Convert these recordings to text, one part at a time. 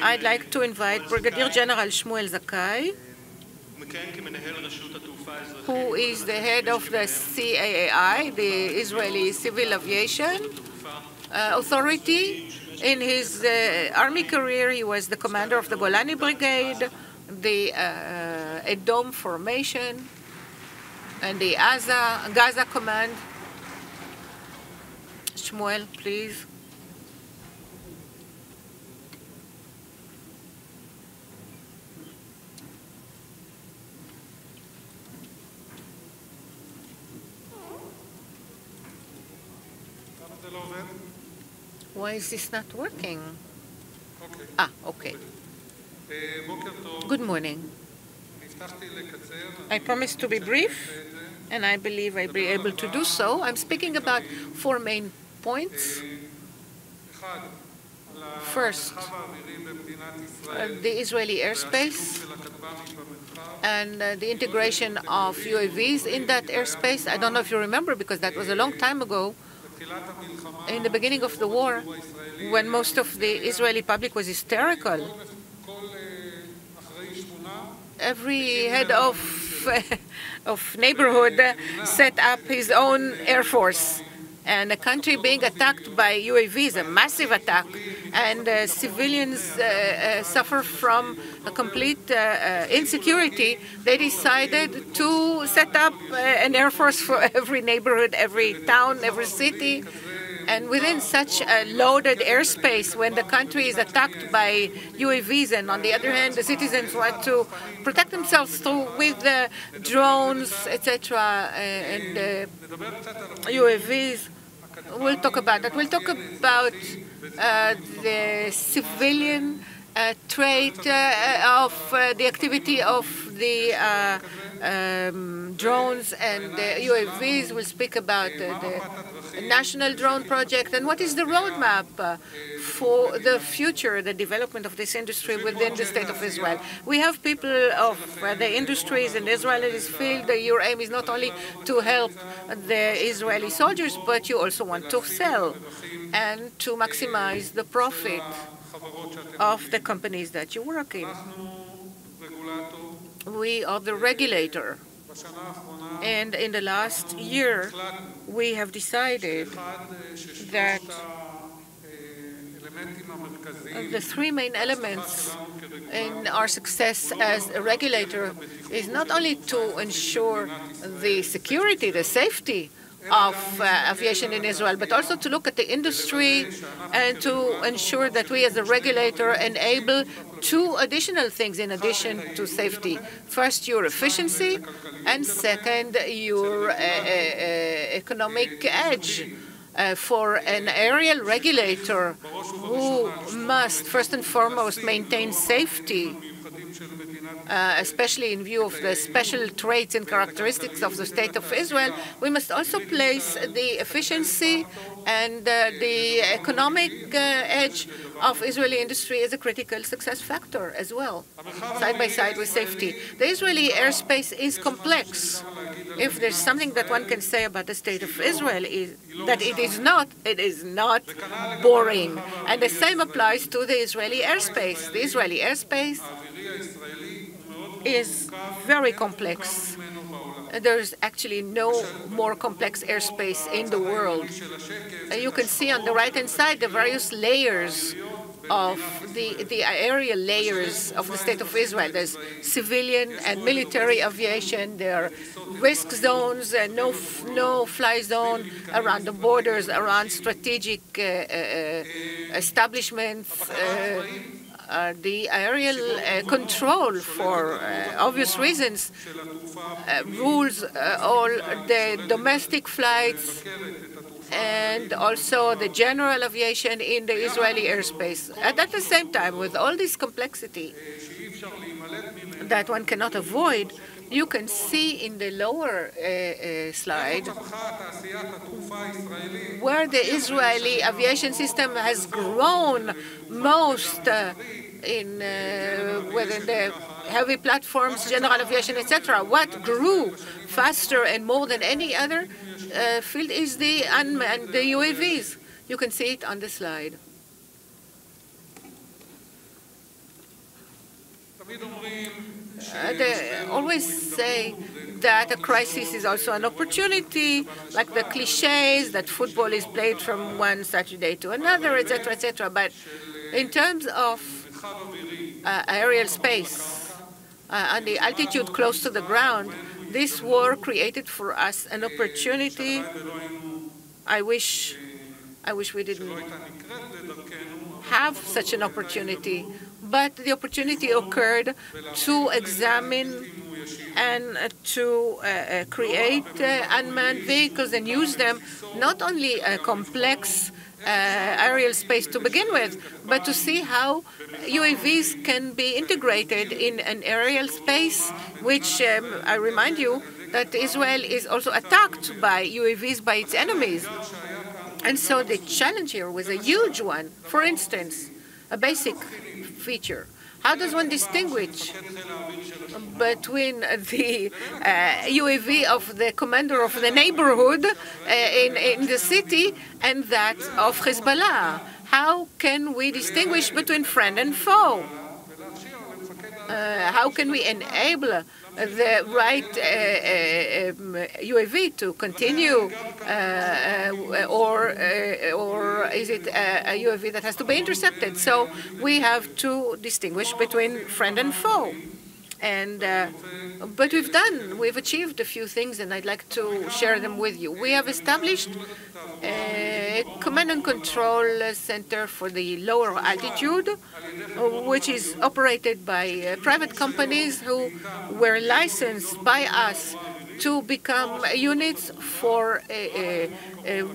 I'd like to invite Brigadier General Shmuel Zakay, who is the head of the CAAI, the Israeli Civil Aviation Authority. In his army career, he was the commander of the Golani Brigade, the Edom Formation, and the Gaza Command. Shmuel, please. Why is this not working? Okay. Good morning. I promised to be brief, and I believe I'll be able to do so. I'm speaking about 4 main points. First, the Israeli airspace and the integration of UAVs in that airspace. I don't know if you remember, because that was a long time ago. In the beginning of the war, when most of the Israeli public was hysterical, every head of neighborhood set up his own air force. And a country being attacked by UAVs, a massive attack, and civilians suffer from a complete insecurity, they decided to set up an air force for every neighborhood, every town, every city. And within such a loaded airspace, when the country is attacked by UAVs, and on the other hand, the citizens want to protect themselves with drones, etc., and UAVs, we'll talk about that. We'll talk about the civilian trait of the activity of the drones and the UAVs. We'll speak about the national drone project and what is the roadmap for the future, the development of this industry within the state of Israel. We have people of the industries in the Israeli field. Your aim is not only to help the Israeli soldiers, but you also want to sell and to maximize the profit of the companies that you work in. We are the regulator. And in the last year, we have decided that the 3 main elements in our success as a regulator is not only to ensure the security, the safety of aviation in Israel, but also to look at the industry and to ensure that we as a regulator enable 2 additional things in addition to safety. First, your efficiency, and second, your economic edge. For an aerial regulator who must first and foremost maintain safety, especially in view of the special traits and characteristics of the State of Israel, we must also place the efficiency and the economic edge of Israeli industry as a critical success factor as well, side by side with safety. The Israeli airspace is complex. If there's something that one can say about the State of Israel is that it is not boring. And the same applies to the Israeli airspace. The Israeli airspace is very complex. There's actually no more complex airspace in the world. You can see on the right-hand side the various layers of the aerial layers of the State of Israel. There's civilian and military aviation. There are risk zones, no-fly zone around the borders, around strategic establishments. The aerial control, for obvious reasons, rules all the domestic flights and also the general aviation in the Israeli airspace. And at the same time, with all this complexity that one cannot avoid, you can see in the lower slide where the Israeli aviation system has grown most within the heavy platforms, general aviation, etc. What grew faster and more than any other field is the unmanned UAVs. You can see it on the slide. They always say that a crisis is also an opportunity, like the cliches that football is played from one Saturday to another, etc., etc. But in terms of aerial space and the altitude close to the ground, this war created for us an opportunity. I wish we didn't have such an opportunity, but the opportunity occurred to examine and to create unmanned vehicles and use them, not only a complex aerial space to begin with, but to see how UAVs can be integrated in an aerial space, which I remind you that Israel is also attacked by UAVs by its enemies. And so the challenge here was a huge one. For instance, a basic feature. How does one distinguish between the UAV of the commander of the neighborhood in the city and that of Hezbollah? How can we distinguish between friend and foe? How can we enable the right UAV to continue, or is it a UAV that has to be intercepted? So we have to distinguish between friend and foe. And but we've achieved a few things, and I'd like to share them with you. We have established a command and control center for the lower altitude, which is operated by private companies who were licensed by us to become units for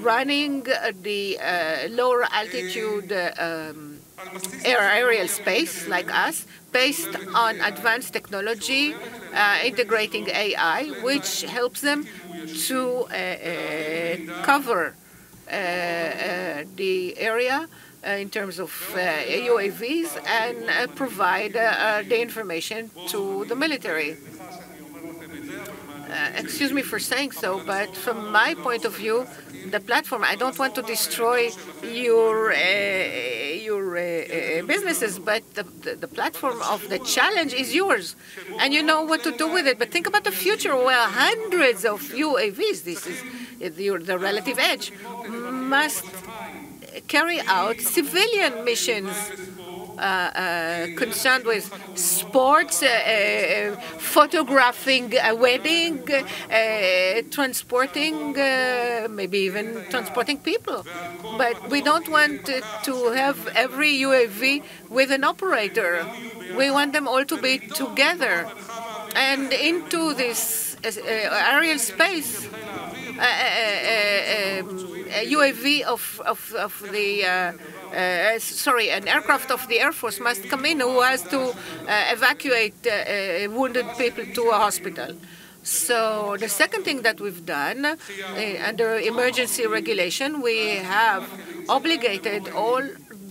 running the lower altitude aerial space like us, based on advanced technology, integrating AI, which helps them to cover the area in terms of UAVs and provide the information to the military. Excuse me for saying so, but from my point of view, the platform, I don't want to destroy your businesses, but the platform of the challenge is yours, and you know what to do with it. But think about the future, where hundreds of UAVs, this is the relative edge, must carry out civilian missions concerned with sports, photographing a wedding, transporting, maybe even transporting people. But we don't want to have every UAV with an operator. We want them all to be together. And into this aerial space, a UAV an aircraft of the Air Force must come in who has to evacuate wounded people to a hospital. So the second thing that we've done under emergency regulation, we have obligated all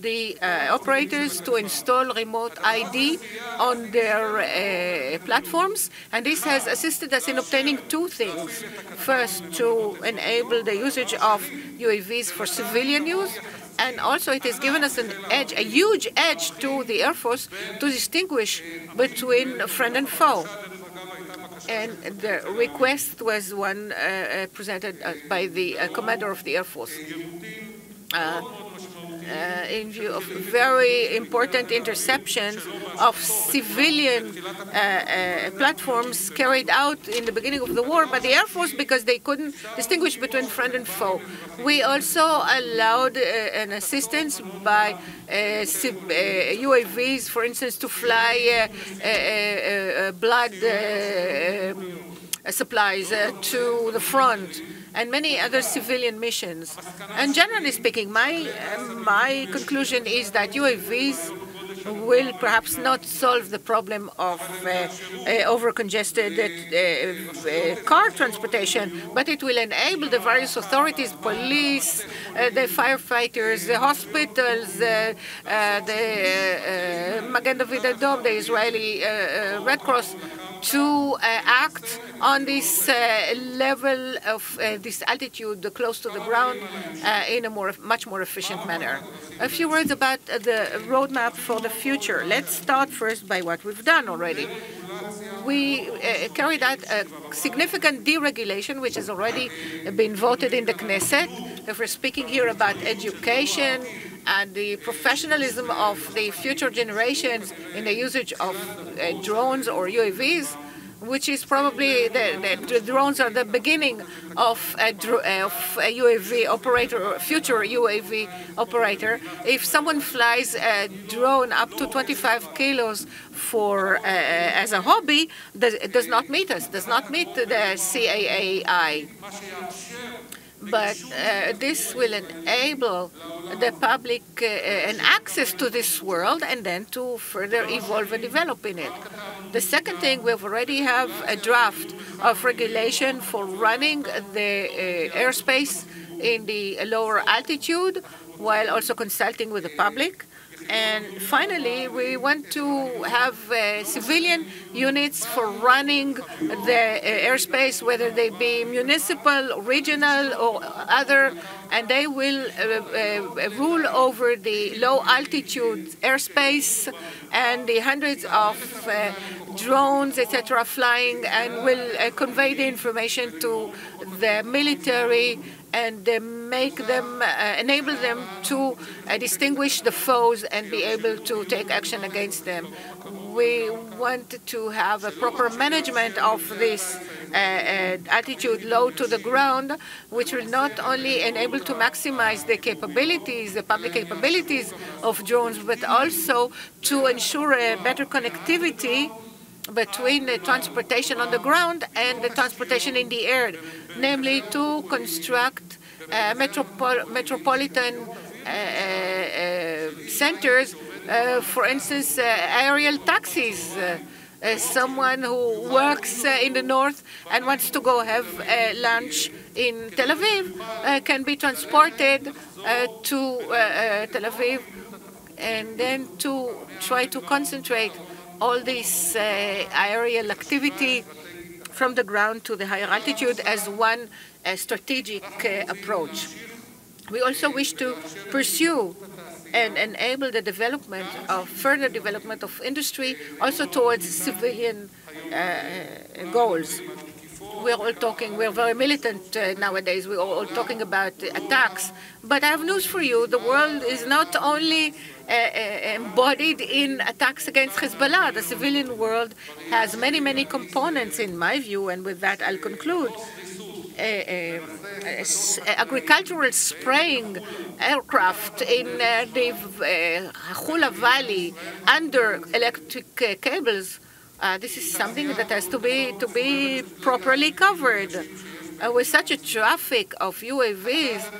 the operators to install remote ID on their platforms, and this has assisted us in obtaining two things. First, to enable the usage of UAVs for civilian use, and also it has given us an edge, a huge edge to the Air Force to distinguish between friend and foe. And the request was one presented by the commander of the Air Force. In view of very important interceptions of civilian platforms carried out in the beginning of the war by the Air Force because they couldn't distinguish between friend and foe. We also allowed an assistance by UAVs, for instance, to fly blood supplies to the front, and many other civilian missions. And generally speaking, my conclusion is that UAVs will perhaps not solve the problem of over-congested car transportation, but it will enable the various authorities, police, the firefighters, the hospitals, the Magen David Adom, the Israeli Red Cross, to act on this level of this altitude close to the ground in a much more efficient manner. A few words about the roadmap for the future. Let's start first by what we've done already. We carried out a significant deregulation, which has already been voted in the Knesset. If we're speaking here about education and the professionalism of the future generations in the usage of drones or UAVs, which is probably the drones are the beginning of a UAV operator or future UAV operator. If someone flies a drone up to 25 kilos for as a hobby, it does not meet us, does not meet the CAAI. But this will enable the public an access to this world and then to further evolve and develop in it. The second thing, we already have a draft of regulation for running the airspace in the lower altitude while also consulting with the public. And finally, we want to have civilian units for running the airspace, whether they be municipal, regional, or other, and they will rule over the low-altitude airspace and the hundreds of drones, etc., flying, and will convey the information to the military and make them, enable them to distinguish the foes and be able to take action against them. We want to have a proper management of this altitude low to the ground, which will not only enable to maximize the capabilities, the public capabilities of drones, but also to ensure a better connectivity between the transportation on the ground and the transportation in the air, namely to construct metropolitan centers, for instance, aerial taxis. Someone who works in the north and wants to go have lunch in Tel Aviv can be transported to Tel Aviv, and then to try to concentrate all this aerial activity from the ground to the higher altitude as one strategic approach. We also wish to pursue and enable the development of further development of industry also towards civilian goals. We're all talking, we're very militant nowadays, we're all talking about attacks. But I have news for you, the world is not only embodied in attacks against Hezbollah. The civilian world has many, many components, in my view, and with that I'll conclude. Agricultural spraying aircraft in the Hula Valley under electric cables. This is something that has to be properly covered. With such a traffic of UAVs,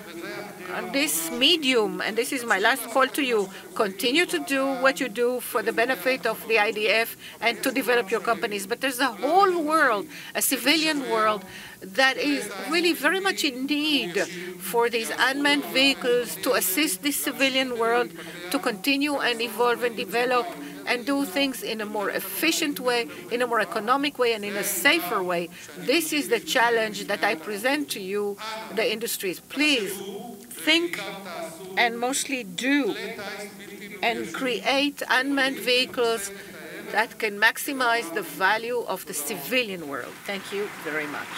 this medium, and this is my last call to you, continue to do what you do for the benefit of the IDF and to develop your companies. But there's a whole world, a civilian world, that is really very much in need for these unmanned vehicles to assist this civilian world to continue and evolve and develop and do things in a more efficient way, in a more economic way, and in a safer way. This is the challenge that I present to you, the industries. Please think and mostly do and create unmanned vehicles that can maximize the value of the civilian world. Thank you very much.